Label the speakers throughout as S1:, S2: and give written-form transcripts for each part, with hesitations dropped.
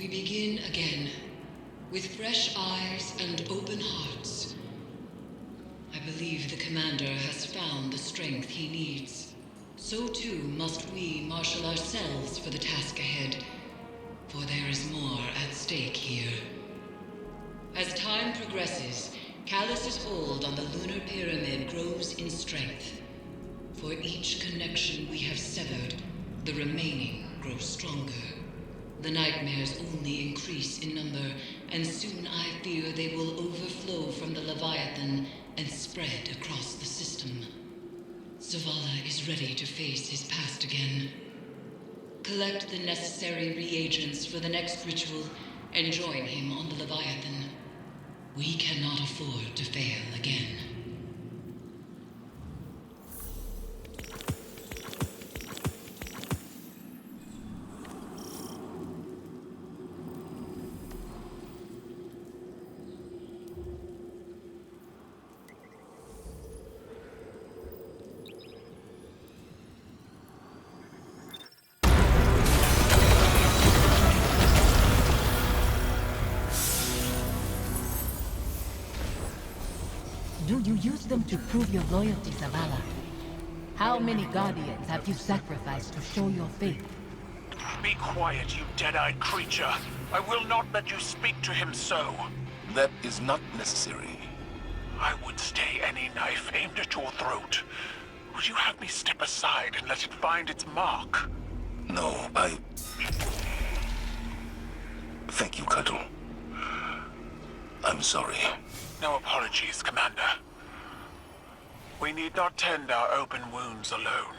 S1: We begin again, with fresh eyes and open hearts. I believe the Commander has found the strength he needs. So too must we marshal ourselves for the task ahead, for there is more at stake here. As time progresses, Callus's hold on the lunar pyramid grows in strength. For each connection we have severed, the remaining grows stronger. The nightmares only increase in number, and soon I fear they will overflow from the Leviathan and spread across the system. Zavala is ready to face his past again. Collect the necessary reagents for the next ritual, and join him on the Leviathan. We cannot afford to fail again.
S2: Do you use them to prove your loyalty, Zavala? How many Guardians have you sacrificed to show your faith?
S3: Be quiet, you dead-eyed creature. I will not let you speak to him so.
S4: That is not necessary.
S3: I would stay any knife aimed at your throat. Would you have me step aside and let it find its mark?
S4: No, Thank you, Cuddle. I'm sorry.
S3: No apologies, Commander. We need not tend our open wounds alone.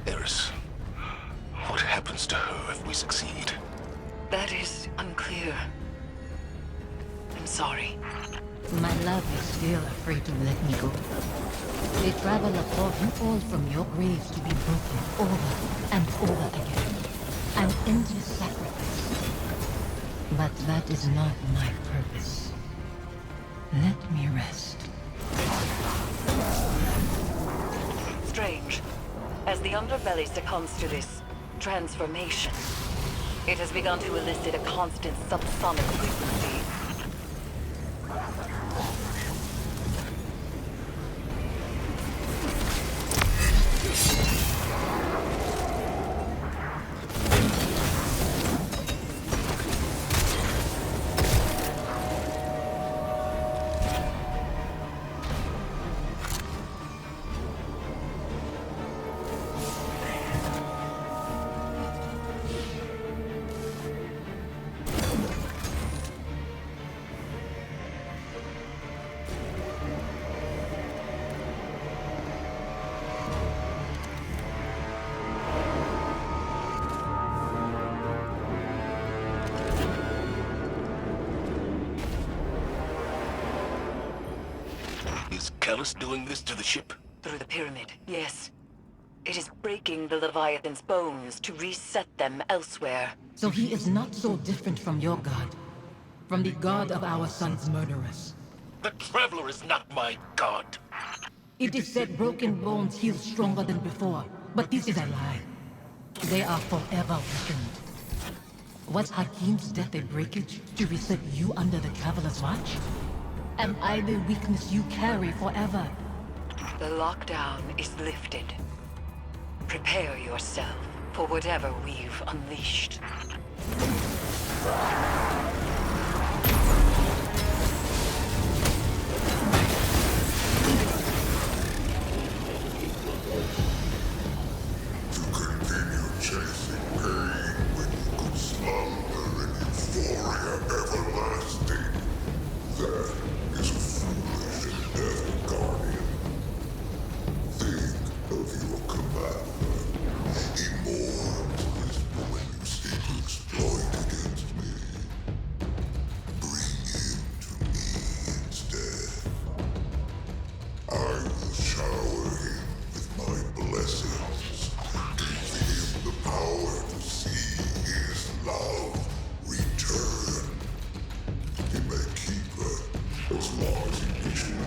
S4: Eris, what happens to her if we succeed?
S1: That is unclear. I'm sorry.
S2: My love is still afraid to let me go. They travel above you all from your graves to be broken over and over again. An endless sacrifice. But that is not my purpose. Let me rest.
S1: Strange. As the underbelly succumbs to this transformation, it has begun to elicit a constant subsonic frequency.
S4: Is Callus doing this to the ship?
S1: Through the pyramid, yes. It is breaking the Leviathan's bones to reset them elsewhere.
S2: So he is not so different from your god. From the god of our son's murderers.
S4: The Traveler is not my god.
S2: It is said broken bones heal stronger than before, but this is a lie. They are forever weakened. Was Hakim's death a breakage to reset you under the Traveler's watch? Am I the weakness you carry forever?
S1: The lockdown is lifted. Prepare yourself for whatever we've unleashed.
S5: To continue chasing pain when you could slumber in euphoria everlasting. That is a foolish endeavor, Guardian. Think of your commander. Immortal is the one you seek to exploit against me. Bring him to me instead. I will shower him with my blessings, give him the power to see his love return. He may keep her as long as he wishes.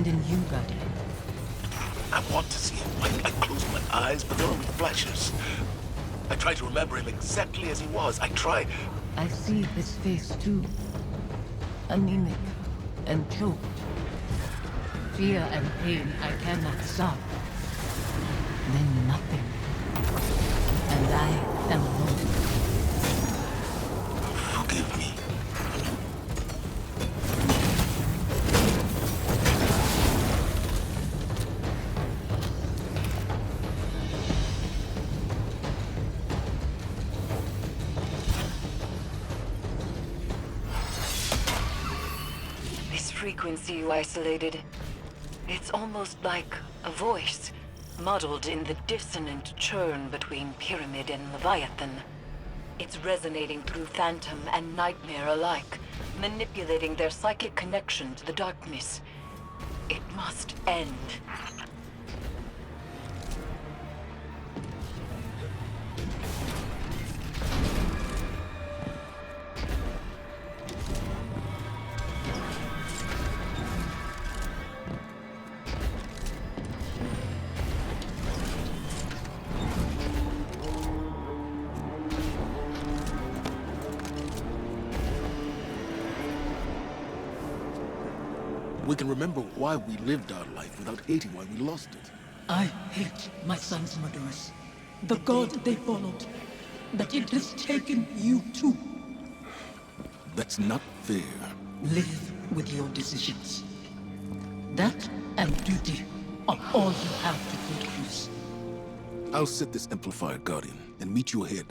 S2: and in you, Guardian.
S4: I want to see him. I close my eyes, but they're only flashes. I try to remember him exactly as he was. I try.
S2: I see his face too. Anemic and choked. Fear and pain I cannot stop. Then nothing. And I am alone.
S4: Forgive me.
S1: This frequency you isolated, it's almost like a voice, muddled in the dissonant churn between Pyramid and Leviathan. It's resonating through Phantom and Nightmare alike, manipulating their psychic connection to the darkness. It must end.
S4: We can remember why we lived our life without hating why we lost it.
S6: I hate my son's murderers. The god they followed. But it has taken you too.
S4: That's not fair.
S6: Live with your decisions. That and duty are all you have to produce.
S4: I'll set this amplifier, Guardian, and meet you ahead.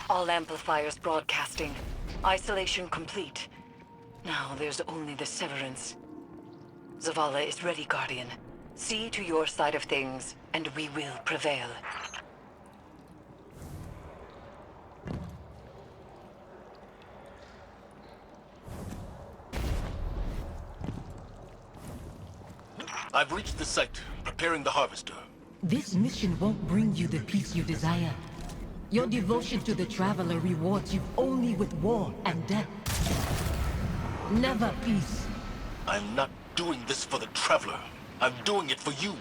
S1: All amplifiers broadcasting. Isolation complete. Now there's only the severance. Zavala is ready, Guardian. See to your side of things, and we will prevail.
S4: I've reached the site, preparing the harvester.
S2: This mission won't bring you the peace you desire. Your devotion to the Traveler rewards you only with war and death. Never peace.
S4: I'm not doing this for the Traveler. I'm doing it for you.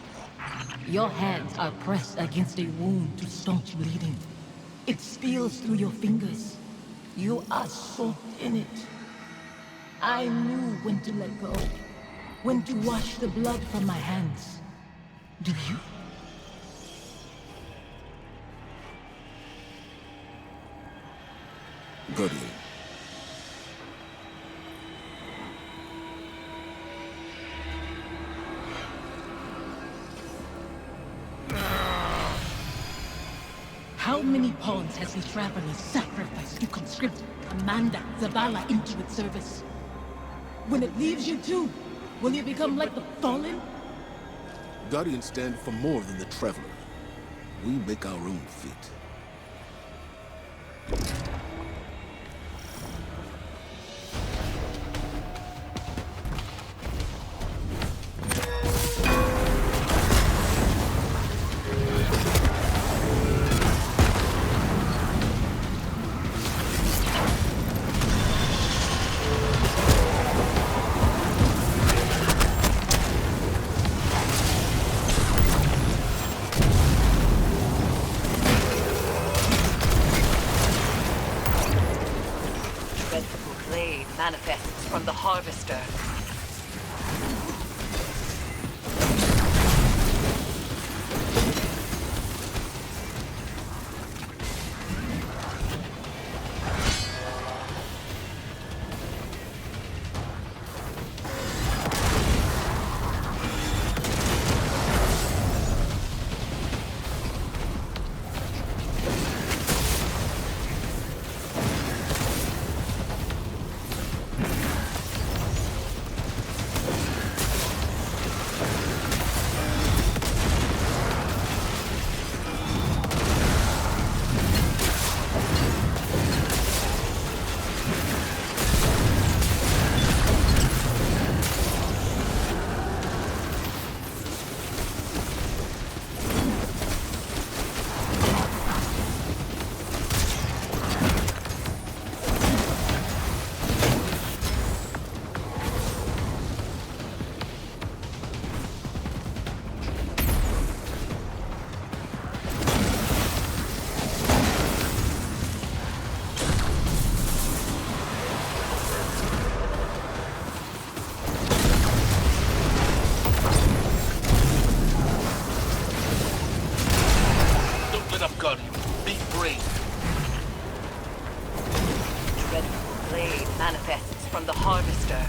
S2: Your hands are pressed against a wound to staunch bleeding. It spills through your fingers. You are soaked in it. I knew when to let go. When to wash the blood from my hands. Do you?
S4: Guardian.
S6: How many pawns has the Traveler sacrificed to conscript Commander Zavala into its service? When it leaves you too, will you become like the Fallen?
S4: Guardians stand for more than the Traveler. We make our own fate.
S1: Manifests from the Harvester.
S4: free.
S1: Dreadful blade manifests from the Harvester.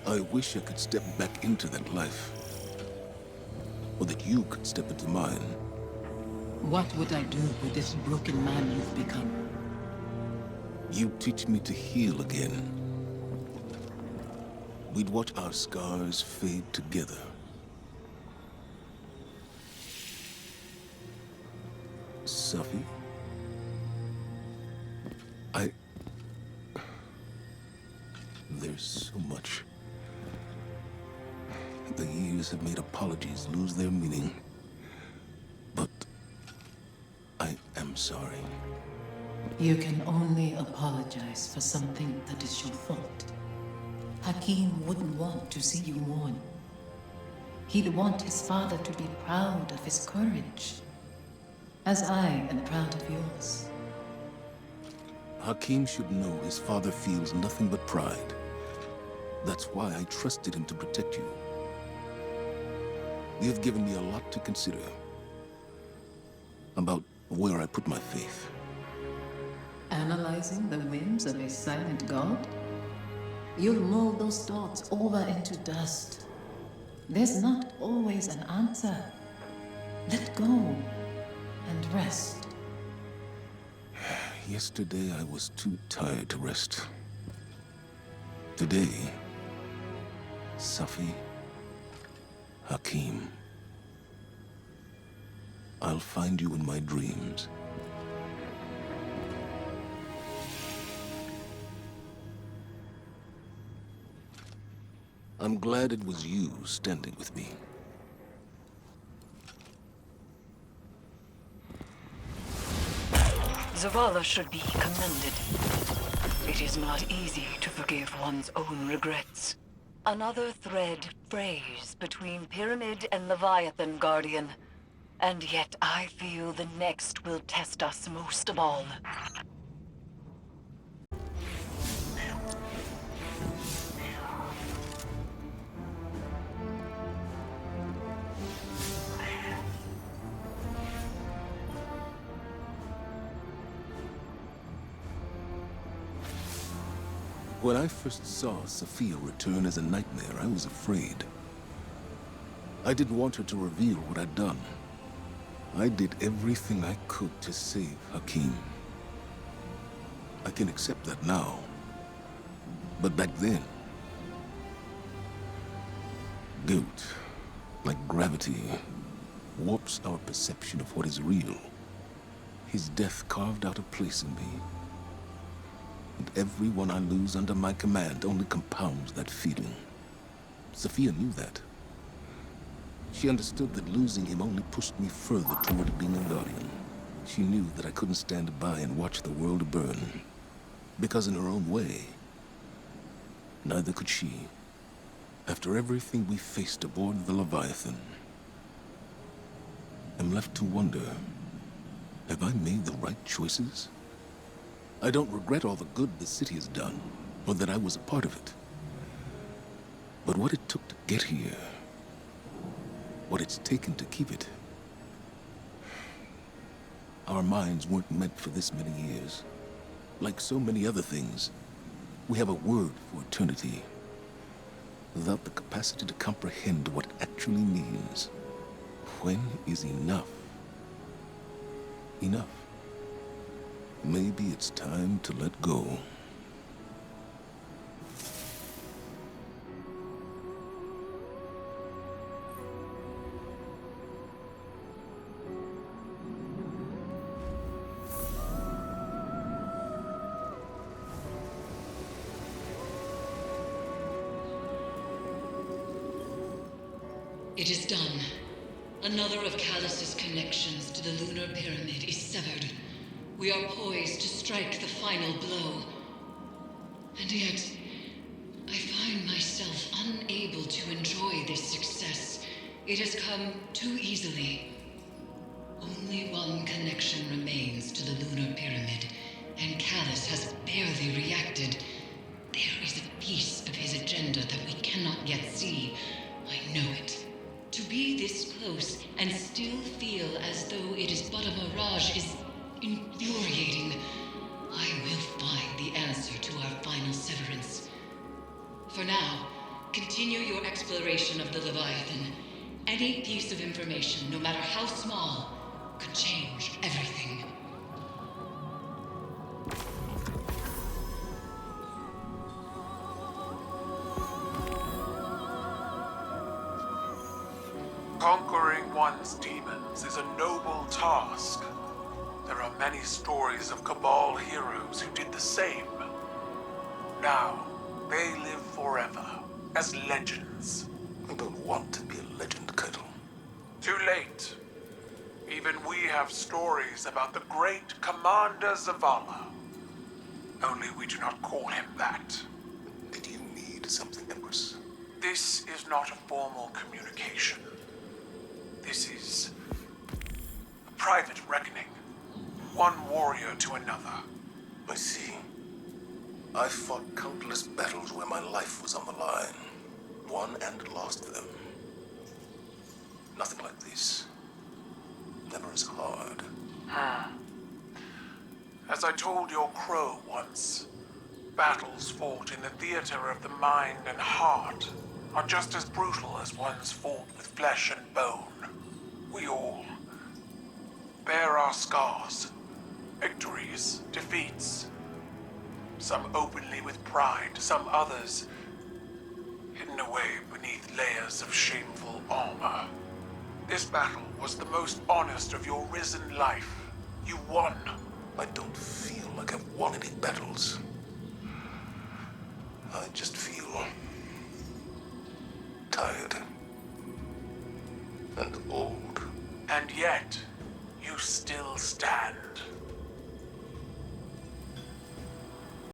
S4: I wish I could step back into that life. Or that you could step into mine.
S6: What would I do with this broken man you've become?
S4: You teach me to heal again. We'd watch our scars fade together. Safi? There's so much. The years have made apologies lose their meaning. But I am sorry.
S6: You can only apologize for something that is your fault. Hakim wouldn't want to see you mourn. He'd want his father to be proud of his courage, as I am proud of yours.
S4: Hakim should know his father feels nothing but pride. That's why I trusted him to protect you. You've given me a lot to consider about where I put my faith.
S6: Analyzing the whims of a silent god? You'll mold those thoughts over into dust. There's not always an answer. Let go and rest.
S4: Yesterday I was too tired to rest. Today, Safi, Hakim, I'll find you in my dreams. I'm glad it was you standing with me.
S1: Zavala should be commended. It is not easy to forgive one's own regrets. Another thread frays between Pyramid and Leviathan, Guardian. And yet I feel the next will test us most of all.
S4: When I first saw Sophia return as a nightmare, I was afraid. I didn't want her to reveal what I'd done. I did everything I could to save Hakim. I can accept that now. But back then, guilt, like gravity, warps our perception of what is real. His death carved out a place in me. And everyone I lose under my command only compounds that feeling. Sophia knew that. She understood that losing him only pushed me further toward being a guardian. She knew that I couldn't stand by and watch the world burn. Because in her own way, neither could she. After everything we faced aboard the Leviathan, I'm left to wonder, have I made the right choices? I don't regret all the good the city has done, or that I was a part of it. But what it took to get here, what it's taken to keep it. Our minds weren't meant for this many years. Like so many other things, we have a word for eternity, without the capacity to comprehend what it actually means. When is enough? Enough. Maybe it's time to let go.
S1: It is done. Another of Callus's connections to the lunar pyramid is severed. We are poised to strike the final blow. And yet, I find myself unable to enjoy this success. It has come too easily. Only one connection remains to the lunar pyramid, and Callus has barely reacted. There is a piece of his agenda that we cannot yet see. I know it. To be this close and still feel as though it is but a mirage is infuriating. I will find the answer to our final severance. For now, continue your exploration of the Leviathan. Any piece of information, no matter how small, could change everything.
S3: Conquering one's demons is a noble task. There are many stories of Cabal heroes who did the same. Now, they live forever, as legends.
S4: I don't want to be a legend, Kettle.
S3: Too late. Even we have stories about the great Commander Zavala. Only we do not call him that.
S4: Did you need something, Empress?
S3: This is not a formal communication. This is a private reckoning. One warrior to another.
S4: I see. I fought countless battles where my life was on the line. Won and lost them. Nothing like this. Never as hard.
S3: As I told your crow once, battles fought in the theater of the mind and heart are just as brutal as ones fought with flesh and bone. We all bear our scars, victories, defeats. Some openly with pride, some others hidden away beneath layers of shameful armor. This battle was the most honest of your risen life. You won.
S4: I don't feel like I've won any battles. I just feel tired and old.
S3: And yet, you still stand.